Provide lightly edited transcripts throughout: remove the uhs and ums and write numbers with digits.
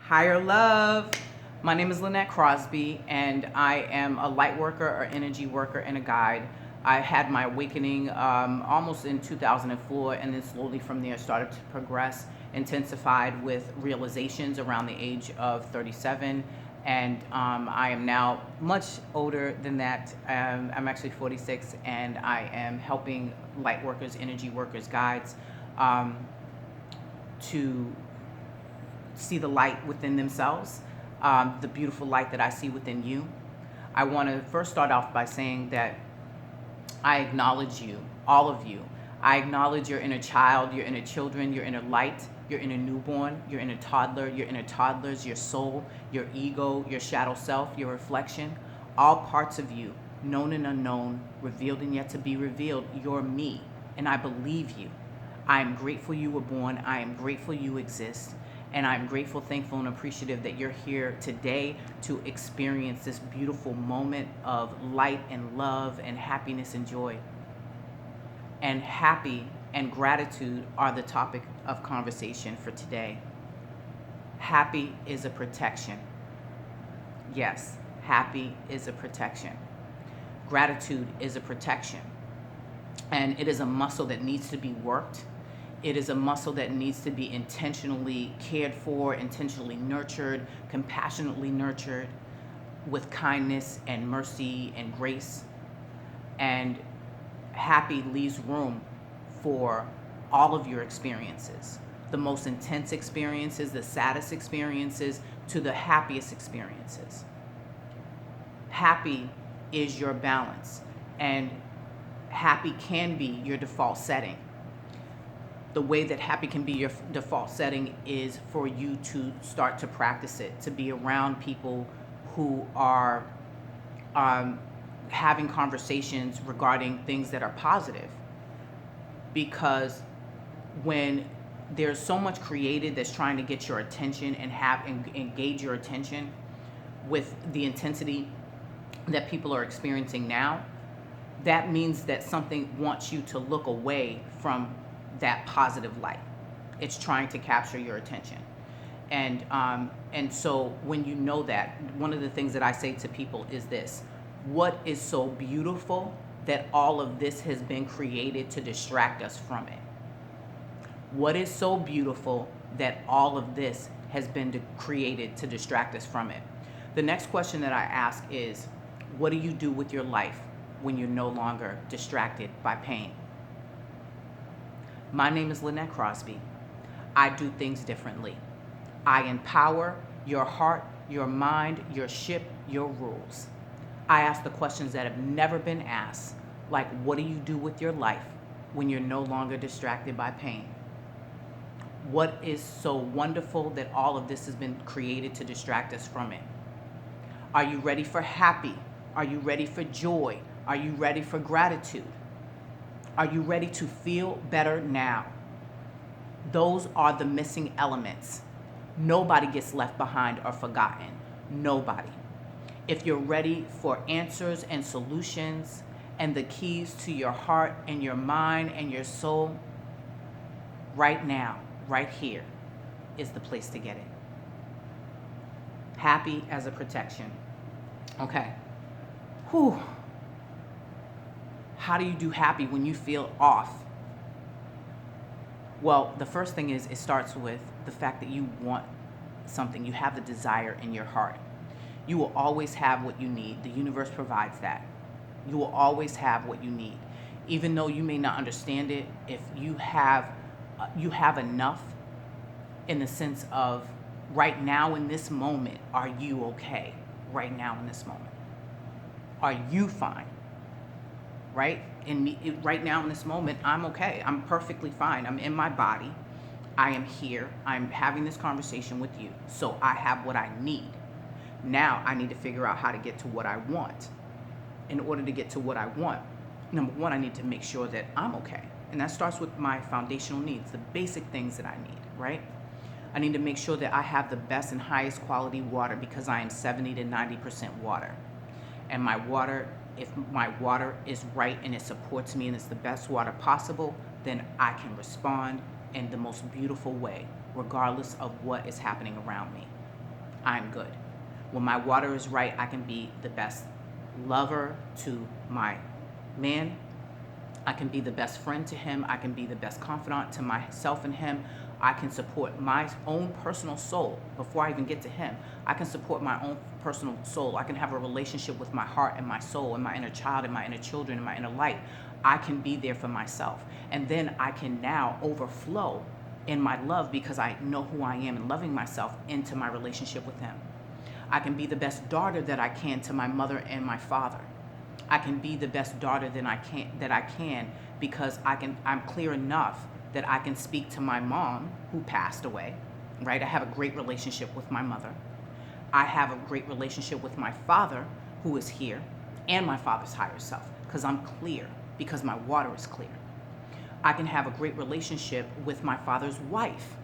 Higher love. My name is Lynette Crosby, and I am a light worker or energy worker and a guide. I had my awakening almost in 2004, and then slowly from there started to progress, intensified with realizations around the age of 37. And I am now much older than that. I'm actually 46, and I am helping light workers, energy workers, guides to see the light within themselves, the beautiful light that I see within you. I want to first start off by saying that I acknowledge you, all of you. I acknowledge your inner child, your inner children, your inner light, your inner newborn, your inner toddler, your inner toddlers, your soul, your ego, your shadow self, your reflection, all parts of you, known and unknown, revealed and yet to be revealed. You're me, and I believe you. I am grateful you were born. I am grateful you exist. And I'm grateful, thankful, and appreciative that you're here today to experience this beautiful moment of light and love and happiness and joy. And happy and gratitude are the topic of conversation for today. Happy is a protection. Yes, happy is a protection. Gratitude is a protection. And it is a muscle that needs to be worked. It is a muscle that needs to be intentionally cared for, intentionally nurtured, compassionately nurtured with kindness and mercy and grace. And happy leaves room for all of your experiences, the most intense experiences, the saddest experiences, to the happiest experiences. Happy is your balance, and happy can be your default setting. The way that happy can be your default setting is for you to start to practice it, to be around people who are having conversations regarding things that are positive. Because when there's so much created that's trying to get your attention and engage your attention with the intensity that people are experiencing now, that means that something wants you to look away from that positive light. It's trying to capture your attention. And so when you know that, one of the things that I say to people is this: what is so beautiful that all of this has been created to distract us from it? What is so beautiful that all of this has been created to distract us from it? The next question that I ask is, what do you do with your life when you're no longer distracted by pain? My name is Lynette Crosby. I do things differently. I empower your heart, your mind, your ship, your rules. I ask the questions that have never been asked, like, what do you do with your life when you're no longer distracted by pain? What is so wonderful that all of this has been created to distract us from it? Are you ready for happy? Are you ready for joy? Are you ready for gratitude? Are you ready to feel better now? Those are the missing elements. Nobody gets left behind or forgotten. Nobody. If you're ready for answers and solutions and the keys to your heart and your mind and your soul, right now, right here, is the place to get it. Happy as a protection. Okay. Whew. How do you do happy when you feel off? Well, the first thing is, it starts with the fact that you want something. You have the desire in your heart. You will always have what you need. The universe provides that. You will always have what you need. Even though you may not understand it, if you have enough, in the sense of right now in this moment, are you okay? Right now in this moment. Are you fine? Right? Right now in this moment, I'm okay. I'm perfectly fine. I'm in my body. I am here. I'm having this conversation with you. So I have what I need. Now I need to figure out how to get to what I want. In order to get to what I want, number one, I need to make sure that I'm okay. And that starts with my foundational needs, the basic things that I need, right? I need to make sure that I have the best and highest quality water, because I am 70 to 90% water. And my water, if my water is right and it supports me and it's the best water possible, then I can respond in the most beautiful way, regardless of what is happening around me. I'm good. When my water is right, I can be the best lover to my man. I can be the best friend to him. I can be the best confidant to myself and him. I can support my own personal soul before I even get to him. I can support my own personal soul. I can have a relationship with my heart and my soul and my inner child and my inner children and my inner light. I can be there for myself. And then I can now overflow in my love because I know who I am and loving myself into my relationship with him. I can be the best daughter that I can to my mother and my father. I can be the best daughter that I can because I'm clear enough that I can speak to my mom who passed away, right? I have a great relationship with my mother. I have a great relationship with my father who is here and my father's higher self because I'm clear, because my water is clear. I can have a great relationship with my father's wife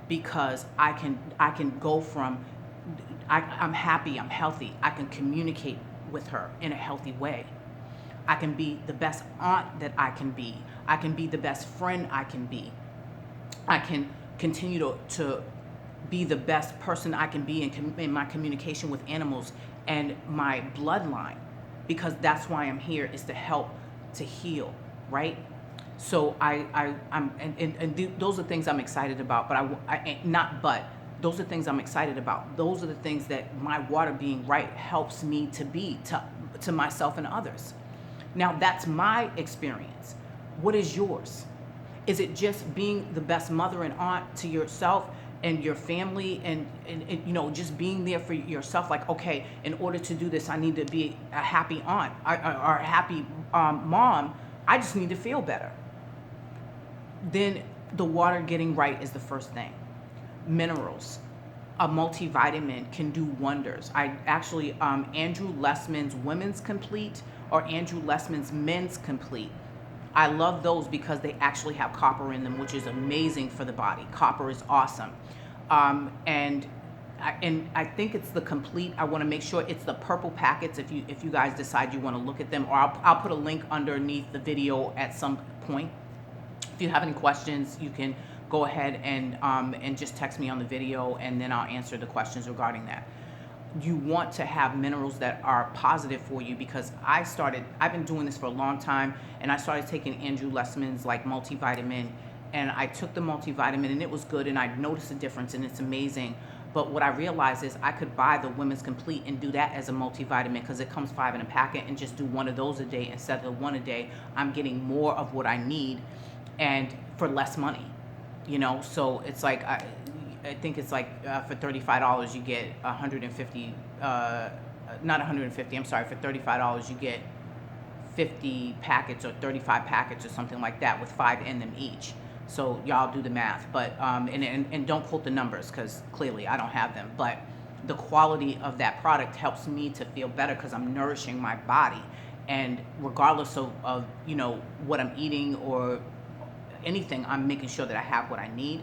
because I can go from I'm happy, I'm healthy. I can communicate with her in a healthy way. I can be the best aunt that I can be. I can be the best friend I can be. I can continue to be the best person I can be in my communication with animals and my bloodline, because that's why I'm here, is to help to heal, right? So those are things I'm excited about, those are things I'm excited about. Those are the things that my water being right helps me to be to myself and others. Now that's my experience. What is yours? Is it just being the best mother and aunt to yourself and your family and just being there for yourself? Like, okay, in order to do this, I need to be a happy aunt or a happy mom. I just need to feel better. Then the water getting right is the first thing. Minerals. A multivitamin can do wonders. I actually, Andrew Lessman's Women's Complete or Andrew Lessman's Men's Complete. I love those because they actually have copper in them, which is amazing for the body. Copper is awesome. And I think it's the complete. I want to make sure it's the purple packets if you guys decide you want to look at them, or I'll put a link underneath the video at some point. If you have any questions, you can go ahead and just text me on the video, and then I'll answer the questions regarding that. You want to have minerals that are positive for you, because I've been doing this for a long time, and I started taking Andrew Lessman's like multivitamin, and I took the multivitamin and it was good, and I noticed a difference, and it's amazing. But what I realized is I could buy the Women's Complete and do that as a multivitamin, because it comes 5 in a packet, and just do one of those a day instead of one a day. I'm getting more of what I need and for less money, so it's like I think it's like for $35 you get 150 not 150, I'm sorry, for $35 you get 50 packets or 35 packets or something like that, with 5 in them each. So y'all do the math, but and don't quote the numbers, because clearly I don't have them, but the quality of that product helps me to feel better because I'm nourishing my body, and regardless of what I'm eating or anything, I'm making sure that I have what I need.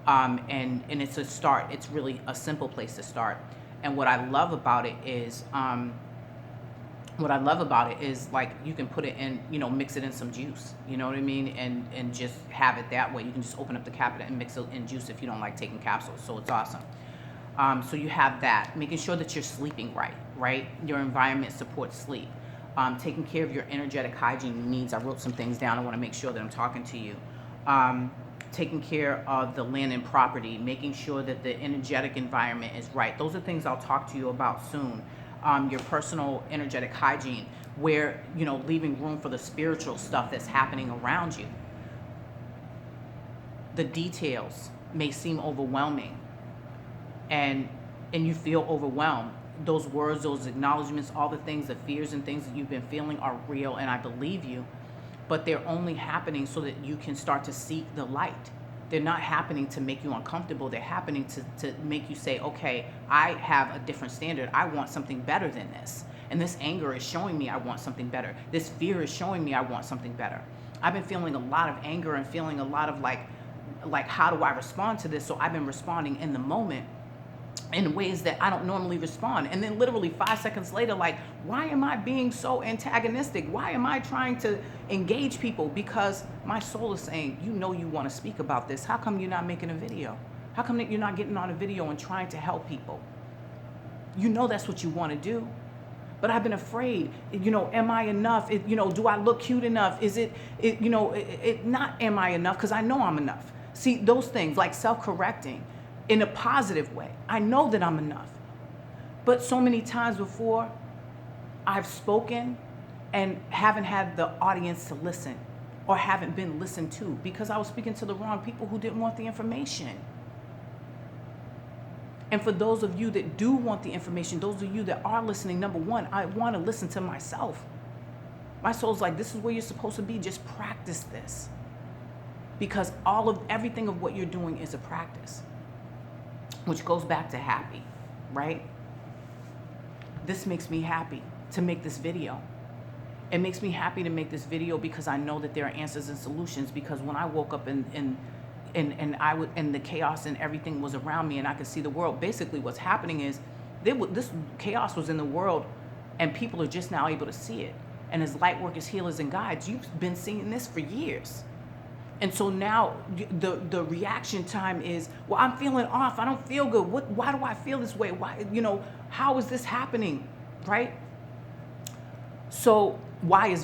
And it's a start. It's really a simple place to start. And what I love about it is like you can put it in, mix it in some juice, you know what I mean? And just have it that way. You can just open up the cabinet and mix it in juice if you don't like taking capsules. So it's awesome. So you have that, making sure that you're sleeping right? Your environment supports sleep. Taking care of your energetic hygiene needs. I wrote some things down. I want to make sure that I'm talking to you. Taking care of the land and property, making sure that the energetic environment is right. Those are things I'll talk to you about soon. Your personal energetic hygiene, where, leaving room for the spiritual stuff that's happening around you. The details may seem overwhelming, and you feel overwhelmed. Those words, those acknowledgments, all the things, the fears and things that you've been feeling are real, and I believe you. But they're only happening so that you can start to seek the light. They're not happening to make you uncomfortable. They're happening to make you say, okay, I have a different standard. I want something better than this. And this anger is showing me I want something better. This fear is showing me I want something better. I've been feeling a lot of anger and feeling a lot of like how do I respond to this? So I've been responding in the moment in ways that I don't normally respond. And then literally 5 seconds later, like, why am I being so antagonistic? Why am I trying to engage people? Because my soul is saying, you want to speak about this. How come you're not making a video? How come that you're not getting on a video and trying to help people? You know that's what you want to do. But I've been afraid, am I enough? Do I look cute enough? Is not am I enough? Because I know I'm enough. See, those things like self-correcting in a positive way. I know that I'm enough. But so many times before, I've spoken and haven't had the audience to listen, or haven't been listened to, because I was speaking to the wrong people who didn't want the information. And for those of you that do want the information, those of you that are listening, number one, I want to listen to myself. My soul's like, this is where you're supposed to be. Just practice this. Because everything of what you're doing is a practice, which goes back to happy, right? This makes me happy to make this video. It makes me happy to make this video because I know that there are answers and solutions. Because when I woke up and the chaos and everything was around me and I could see the world, basically what's happening is this chaos was in the world and people are just now able to see it. And as Lightworkers, Healers, and Guides, you've been seeing this for years. And so now the reaction time is, well, I'm feeling off. I don't feel good. Why do I feel this way? Why, how is this happening, right? So why is